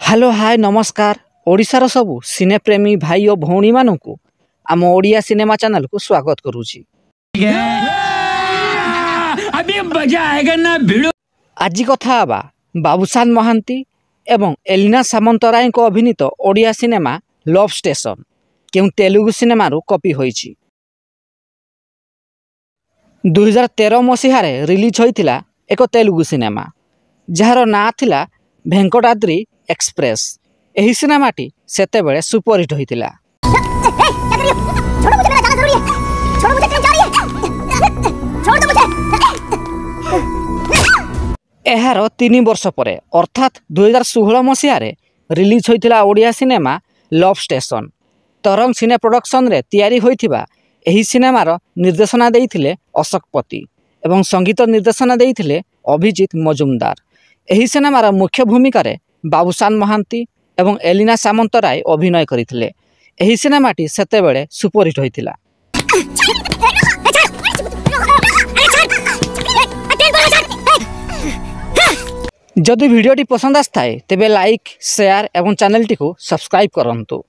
Hello hi नमस्कार ओडिशार सबु सिनेप्रेमी भाई और भौणी मानू आम ओडिया सिनेमा चैनल को स्वागत करुछि। आज कथा हवा बाबूशान महांती एवं एलिना सामंतराय को अभिनीत ओडिया सिनेमा लव स्टेशन केउ तेलुगु सिनेमा कॉपी होईछि। 2013 मसीह रिलीज होइतिला एक तेलुगु सिनेमा जार ना थिला भेंकटाद्री एक्सप्रेस। एही सिनेमाटी सेते बेले सुपरहिट होइतिला। एहार 3 वर्ष परे अर्थात 2016 मसीह रिलीज होइतिला Odia cinema Love Station. Tarang cine production रे तैयारी होइथिबा एही सिनेमार निर्देशना देइथिले अशोकपति एवं संगीत निर्देशना देइथिले अभिजीत मजुमदार। एही सिनेमार मुख्य भूमिका रे बाबूशान महांती एवं एलिना सामंतराय अभिनय करिथिले। एही सिनेमाटी सेते बेले सुपरहिट होइतिला। जदि वीडियोटी पसंद आस्ताए तेबे लाइक शेयर एवं चैनल टी को सब्सक्राइब करंतु।